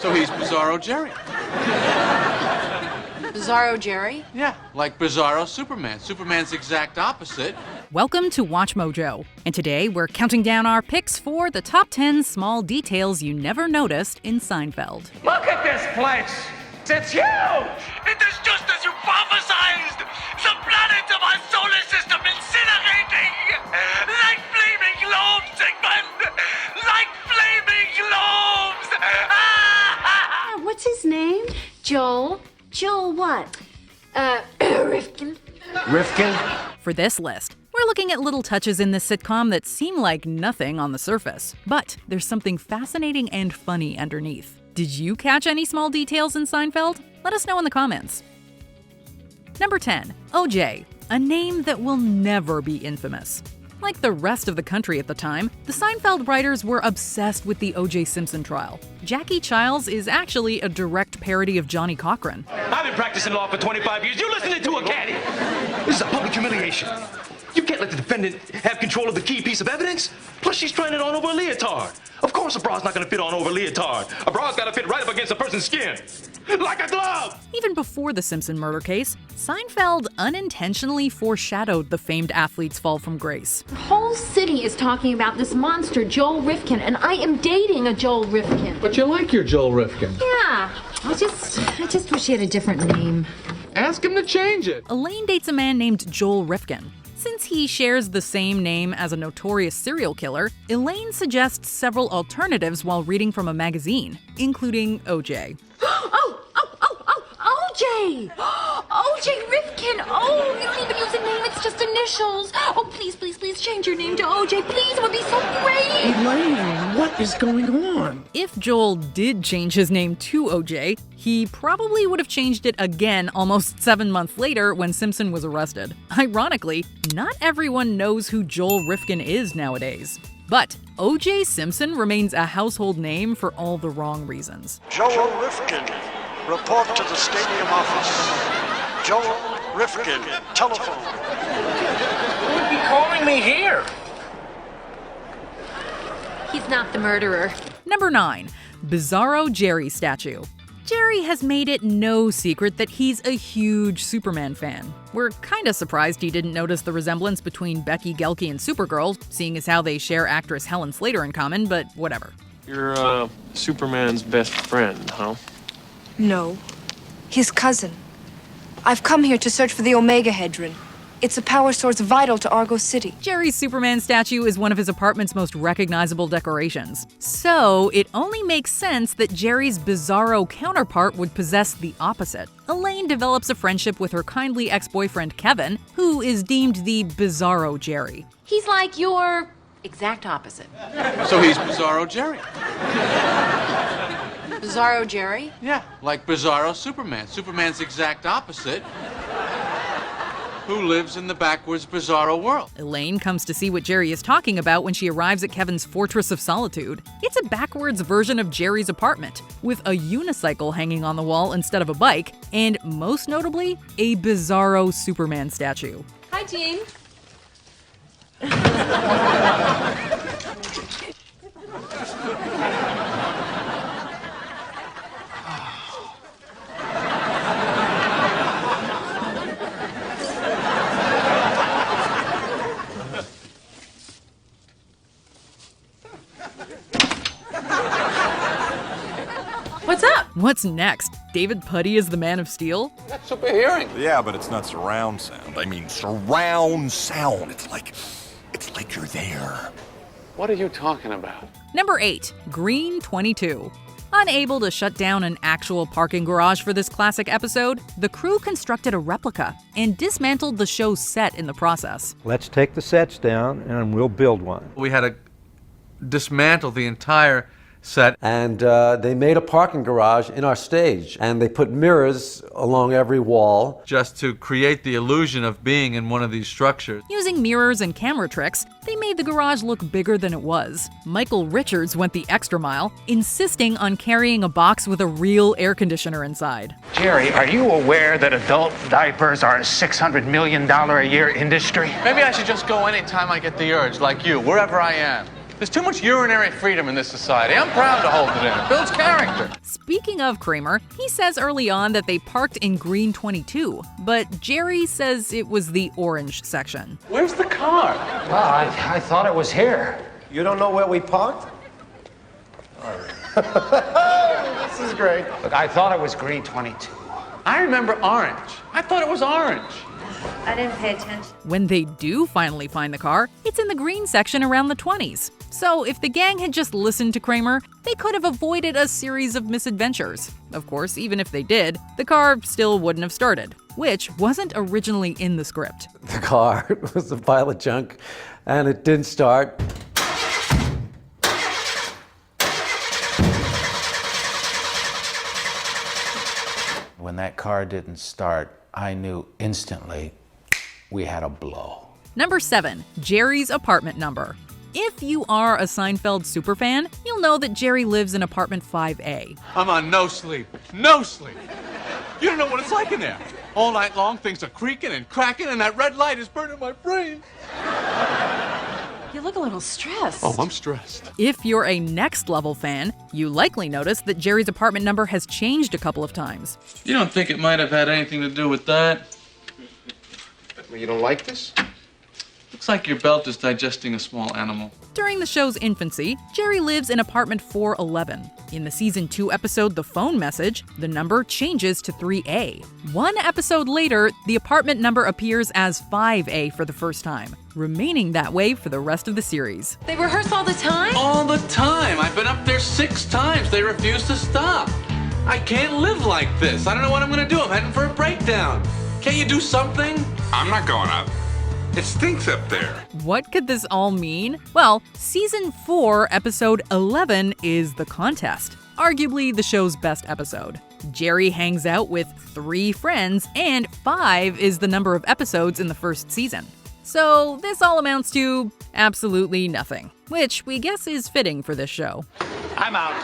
So he's Bizarro Jerry. Bizarro Jerry? Yeah, like Bizarro Superman. Superman's exact opposite. Welcome to WatchMojo, and today we're counting down our picks for the top 10 small details you never noticed in Seinfeld. Look at this place! It's huge! It is just as you prophesized! The planet of our solar system incinerating! Like flaming globes, Sigmund! Like flaming globes! What's his name? Joel? Joel what? Rifkin. Rifkin? For this list, we're looking at little touches in this sitcom that seem like nothing on the surface, but there's something fascinating and funny underneath. Did you catch any small details in Seinfeld? Let us know in the comments. Number 10, OJ, a name that will never be infamous. Like the rest of the country at the time, the Seinfeld writers were obsessed with the O.J. Simpson trial. Jackie Childs is actually a direct parody of Johnny Cochran. I've been practicing law for 25 years. You listening to a caddy? This is a public humiliation. You can't let the defendant have control of the key piece of evidence. Plus, she's trying it on over a leotard. Of course a bra's not going to fit on over a leotard. A bra's got to fit right up against a person's skin. Like a glove! Even before the Simpson murder case, Seinfeld unintentionally foreshadowed the famed athlete's fall from grace. The whole city is talking about this monster, Joel Rifkin, and I am dating a Joel Rifkin. But you like your Joel Rifkin. Yeah, I just wish he had a different name. Ask him to change it. Elaine dates a man named Joel Rifkin. Since he shares the same name as a notorious serial killer, Elaine suggests several alternatives while reading from a magazine, including OJ. OJ! OJ Rifkin! Oh, you don't even use a name, it's just initials. Oh, please, please, please change your name to OJ. Please, it would be so great. Elaine, what is going on? If Joel did change his name to OJ, he probably would have changed it again almost 7 months later when Simpson was arrested. Ironically, not everyone knows who Joel Rifkin is nowadays. But O.J. Simpson remains a household name for all the wrong reasons. Joel Rifkin, report to the stadium office. Joel Rifkin, telephone. Who would be calling me here? He's not the murderer. Number 9, Bizarro Jerry statue. Jerry has made it no secret that he's a huge Superman fan. We're kinda surprised he didn't notice the resemblance between Becky Gelke and Supergirl, seeing as how they share actress Helen Slater in common, but whatever. You're, Superman's best friend, huh? No. His cousin. I've come here to search for the Omega Hedron. It's a power source vital to Argo City. Jerry's Superman statue is one of his apartment's most recognizable decorations. So, it only makes sense that Jerry's Bizarro counterpart would possess the opposite. Elaine develops a friendship with her kindly ex-boyfriend Kevin, who is deemed the Bizarro Jerry. He's like your exact opposite. So he's Bizarro Jerry. Bizarro Jerry? Yeah, like Bizarro Superman. Superman's exact opposite. Who lives in the backwards Bizarro world. Elaine comes to see what Jerry is talking about when she arrives at Kevin's Fortress of Solitude. It's a backwards version of Jerry's apartment, with a unicycle hanging on the wall instead of a bike, and most notably, a Bizarro Superman statue. Hi, team. What's up? What's next? David Puddy is the Man of Steel? That's super hearing. Yeah, but it's not surround sound. I mean surround sound. It's like you're there. What are you talking about? Number 8, Green 22. Unable to shut down an actual parking garage for this classic episode, the crew constructed a replica and dismantled the show's set in the process. Let's take the sets down and we'll build one. We had to dismantle the entire set. And they made a parking garage in our stage, and they put mirrors along every wall. Just to create the illusion of being in one of these structures. Using mirrors and camera tricks, they made the garage look bigger than it was. Michael Richards went the extra mile, insisting on carrying a box with a real air conditioner inside. Jerry, are you aware that adult diapers are a $600 million a year industry? Maybe I should just go anytime I get the urge, like you, wherever I am. There's too much urinary freedom in this society. I'm proud to hold it in. It builds character. Speaking Speaking of Kramer, he says early on that they parked in green 22, but Jerry says it was the orange section. Where's the car? Well, I thought it was here. You don't know where we parked? This is great. Look, I thought it was green 22. I remember orange. I thought it was orange. I didn't pay attention. When they do finally find the car, it's in the green section around the 20s. So if the gang had just listened to Kramer, they could have avoided a series of misadventures. Of course, even if they did, the car still wouldn't have started, which wasn't originally in the script. The car was a pile of junk, and it didn't start. When that car didn't start, I knew instantly we had a blow. Number 7, Jerry's apartment number. If you are a Seinfeld superfan, you'll know that Jerry lives in apartment 5A. I'm on no sleep. No sleep. You don't know what it's like in there. All night long, things are creaking and cracking, and that red light is burning my brain. You look a little stressed. Oh, I'm stressed. If you're a Next Level fan, you likely noticed that Jerry's apartment number has changed a couple of times. You don't think it might have had anything to do with that? You don't like this? Looks like your belt is digesting a small animal. During the show's infancy, Jerry lives in apartment 411. In the season 2 episode The Phone Message, the number changes to 3A. One episode later, the apartment number appears as 5A for the first time, remaining that way for the rest of the series. They rehearse all the time? All the time. I've been up there 6 times. They refuse to stop. I can't live like this. I don't know what I'm gonna do. I'm heading for a breakdown. Can't you do something? I'm not going up. It stinks up there. What could this all mean? Well, season 4, episode 11 is The Contest, arguably the show's best episode. Jerry hangs out with 3 friends, and 5 is the number of episodes in the first season. So this all amounts to absolutely nothing, which we guess is fitting for this show. I'm out.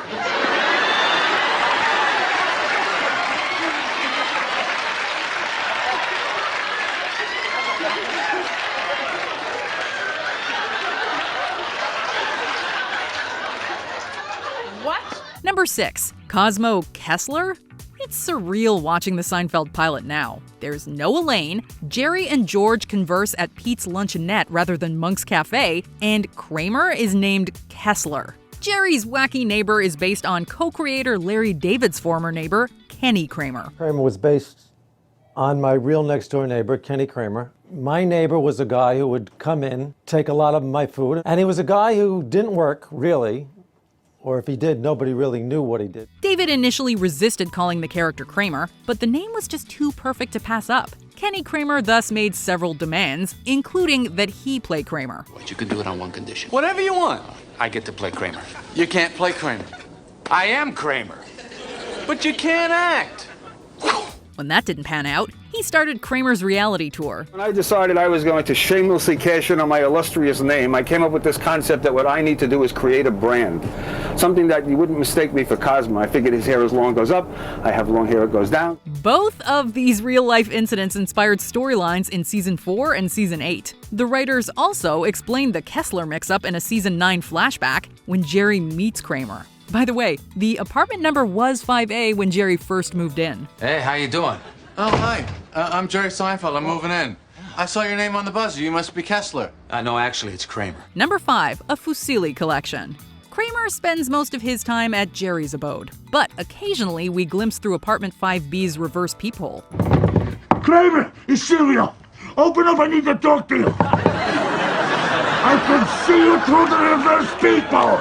Number 6, Cosmo Kessler? It's surreal watching the Seinfeld pilot now. There's no Elaine, Jerry and George converse at Pete's Luncheonette rather than Monk's Cafe, and Kramer is named Kessler. Jerry's wacky neighbor is based on co-creator Larry David's former neighbor, Kenny Kramer. Kramer was based on my real next-door neighbor, Kenny Kramer. My neighbor was a guy who would come in, take a lot of my food, and he was a guy who didn't work, really. Or if he did, nobody really knew what he did. David initially resisted calling the character Kramer, but the name was just too perfect to pass up. Kenny Kramer thus made several demands, including that he play Kramer. But you can do it on one condition. Whatever you want. I get to play Kramer. You can't play Kramer. I am Kramer. But you can't act. When that didn't pan out, he started Kramer's reality tour. When I decided I was going to shamelessly cash in on my illustrious name, I came up with this concept that what I need to do is create a brand. Something that you wouldn't mistake me for Cosmo. I figured his hair is long, goes up. I have long hair, it goes down. Both of these real-life incidents inspired storylines in Season 4 and Season 8. The writers also explained the Kessler mix-up in a Season 9 flashback when Jerry meets Kramer. By the way, the apartment number was 5A when Jerry first moved in. Hey, how you doing? Oh, hi. I'm Jerry Seinfeld. I'm moving in. I saw your name on the buzzer. You must be Kessler. No, actually, it's Kramer. Number 5, a Fusilli collection. Kramer spends most of his time at Jerry's abode, but occasionally we glimpse through apartment 5B's reverse peephole. Kramer, it's Silvio. Open up, I need to talk to you. I can see you through the reverse peephole.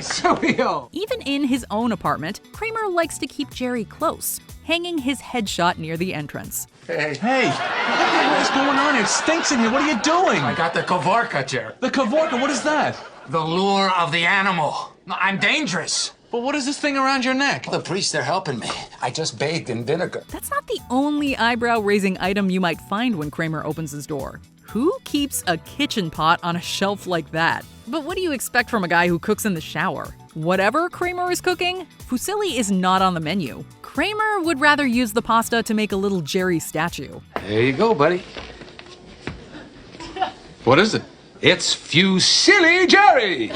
Silvio! Even in his own apartment, Kramer likes to keep Jerry close, hanging his headshot near the entrance. Hey, what is going on? It stinks in here. What are you doing? I got the Kavorka, Jerry. The Kavorka, what is that? The lure of the animal. No, I'm dangerous. But what is this thing around your neck? The priests, they're helping me. I just bathed in vinegar. That's not the only eyebrow-raising item you might find when Kramer opens his door. Who keeps a kitchen pot on a shelf like that? But what do you expect from a guy who cooks in the shower? Whatever Kramer is cooking, fusilli is not on the menu. Kramer would rather use the pasta to make a little Jerry statue. There you go, buddy. What is it? It's Fusilli Jerry.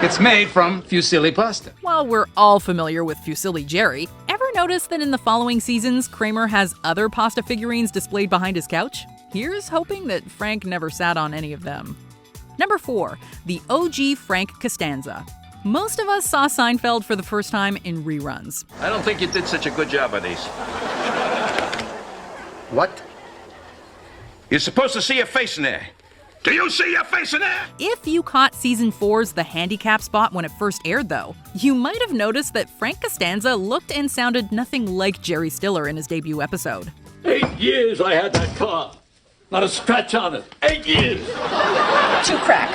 It's made from fusilli pasta. While we're all familiar with Fusilli Jerry, ever notice that in the following seasons, Kramer has other pasta figurines displayed behind his couch? Here's hoping that Frank never sat on any of them. Number 4, the OG Frank Costanza. Most of us saw Seinfeld for the first time in reruns. I don't think you did such a good job of these. What? You're supposed to see your face in there. Do you see your face in there? If you caught season 4's The Handicap spot when it first aired, though, you might have noticed that Frank Costanza looked and sounded nothing like Jerry Stiller in his debut episode. 8 years I had that car. Not a scratch on it. 8 years. 2 crack.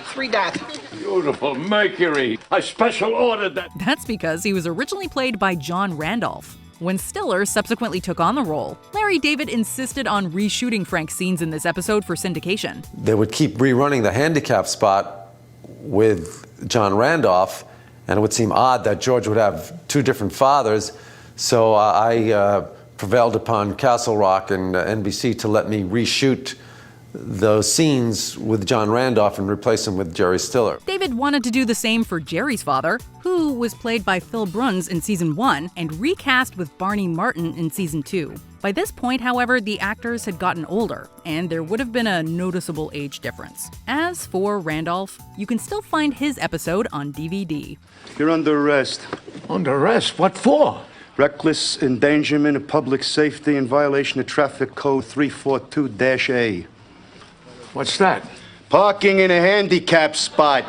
3 dot. Beautiful Mercury. I special ordered that. That's because he was originally played by John Randolph. When Stiller subsequently took on the role, Larry David insisted on reshooting Frank's scenes in this episode for syndication. They would keep rerunning The Handicap spot with John Randolph, and it would seem odd that George would have 2 different fathers, so I prevailed upon Castle Rock and NBC to let me reshoot those scenes with John Randolph and replace him with Jerry Stiller. David wanted to do the same for Jerry's father, who was played by Phil Bruns in season 1 and recast with Barney Martin in season 2. By this point, however, the actors had gotten older, and there would have been a noticeable age difference. As for Randolph, you can still find his episode on DVD. You're under arrest. Under arrest? What for? Reckless endangerment of public safety in violation of Traffic Code 342-A. What's that? Parking in a handicap spot.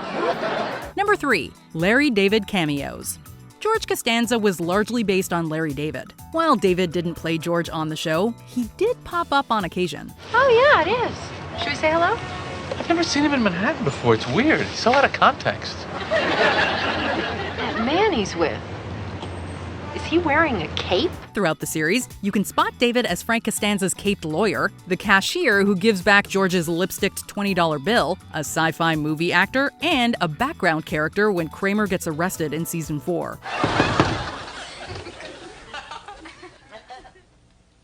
Number 3, Larry David cameos. George Costanza was largely based on Larry David. While David didn't play George on the show, he did pop up on occasion. Oh, yeah, it is. Should we say hello? I've never seen him in Manhattan before. It's weird. He's so out of context. That man he's with. Is he wearing a cape? Throughout the series, you can spot David as Frank Costanza's caped lawyer, the cashier who gives back George's lipsticked $20 bill, a sci-fi movie actor, and a background character when Kramer gets arrested in season 4.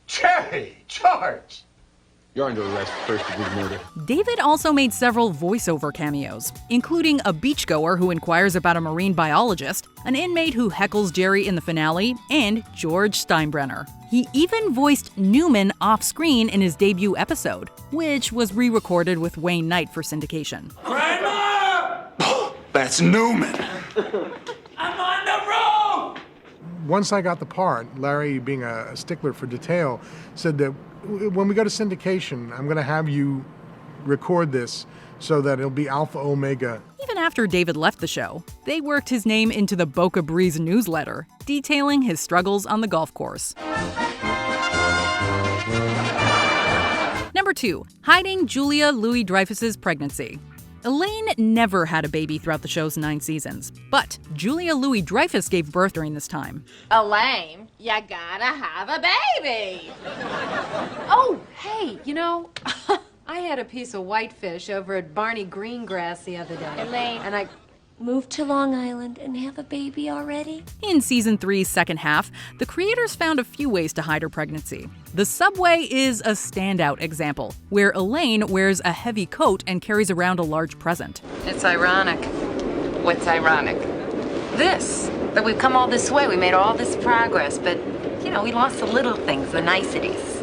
Jerry! George! You're under arrest for first-degree murder. David also made several voiceover cameos, including a beachgoer who inquires about a marine biologist, an inmate who heckles Jerry in the finale, and George Steinbrenner. He even voiced Newman off-screen in his debut episode, which was re-recorded with Wayne Knight for syndication. Kramer! That's Newman. I'm on the road! Once I got the part, Larry, being a stickler for detail, said that when we go to syndication, I'm going to have you record this so that it'll be Alpha Omega. Even after David left the show, they worked his name into the Boca Breeze newsletter, detailing his struggles on the golf course. Number 2, hiding Julia Louis-Dreyfus's pregnancy. Elaine never had a baby throughout the show's 9 seasons, but Julia Louis-Dreyfus gave birth during this time. Elaine, you gotta have a baby. Oh, hey, you know, I had a piece of whitefish over at Barney Greengrass the other day. Elaine. And I moved to Long Island and have a baby already. In season 3's second half, the creators found a few ways to hide her pregnancy. The subway is a standout example, where Elaine wears a heavy coat and carries around a large present. It's ironic. What's ironic? This, that we've come all this way, we made all this progress, but, you know, we lost the little things, the niceties.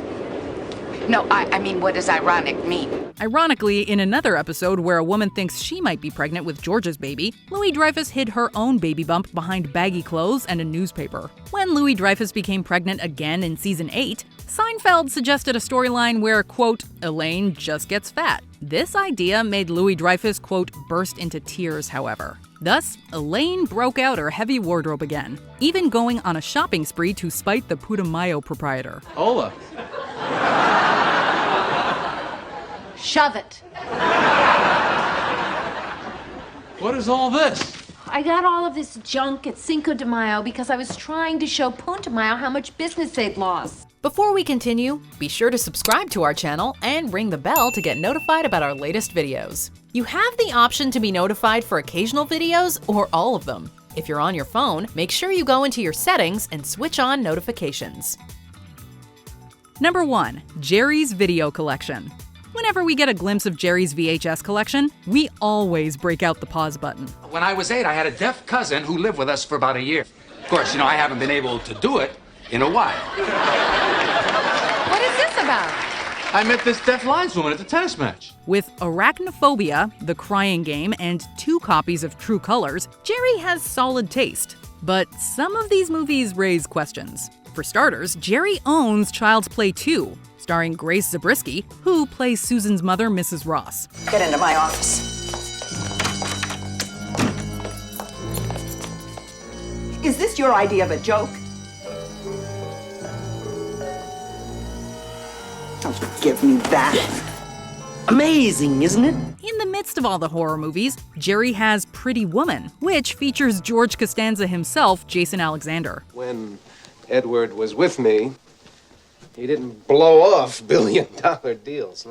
No, I mean, what does ironic mean? Ironically, in another episode where a woman thinks she might be pregnant with George's baby, Louis-Dreyfus hid her own baby bump behind baggy clothes and a newspaper. When Louis-Dreyfus became pregnant again in season 8, Seinfeld suggested a storyline where, quote, Elaine just gets fat. This idea made Louis-Dreyfus, quote, burst into tears, however. Thus, Elaine broke out her heavy wardrobe again, even going on a shopping spree to spite the Putumayo proprietor. Hola. Shove it. What is all this? I got all of this junk at Cinco de Mayo because I was trying to show Punta Mayo how much business they'd lost. Before we continue, be sure to subscribe to our channel and ring the bell to get notified about our latest videos. You have the option to be notified for occasional videos or all of them. If you're on your phone, make sure you go into your settings and switch on notifications. Number 1. Jerry's Video Collection. Whenever we get a glimpse of Jerry's VHS collection, we always break out the pause button. When I was 8, I had a deaf cousin who lived with us for about a year. Of course, I haven't been able to do it in a while. What is this about? I met this deaf lineswoman at the tennis match. With Arachnophobia, The Crying Game, and 2 copies of True Colors, Jerry has solid taste. But some of these movies raise questions. For starters, Jerry owns Child's Play 2, starring Grace Zabriskie, who plays Susan's mother, Mrs. Ross. Get into my office. Is this your idea of a joke? Don't give me that. Amazing, isn't it? In the midst of all the horror movies, Jerry has Pretty Woman, which features George Costanza himself, Jason Alexander. When Edward was with me, he didn't blow off billion-dollar deals.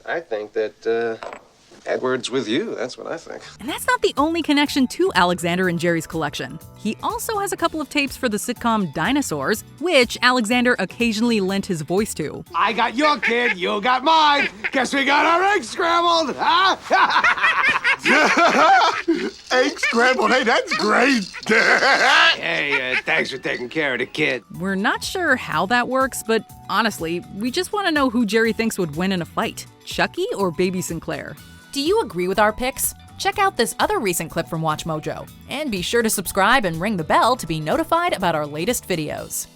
I think that Edward's with you. That's what I think. And that's not the only connection to Alexander and Jerry's collection. He also has a couple of tapes for the sitcom Dinosaurs, which Alexander occasionally lent his voice to. I got your kid, you got mine. Guess we got our eggs scrambled, huh? Eggs scrambled, hey, that's great. Hey, thanks for taking care of the kid. We're not sure how that works, but honestly, we just want to know who Jerry thinks would win in a fight, Chucky or Baby Sinclair. Do you agree with our picks? Check out this other recent clip from WatchMojo. And be sure to subscribe and ring the bell to be notified about our latest videos.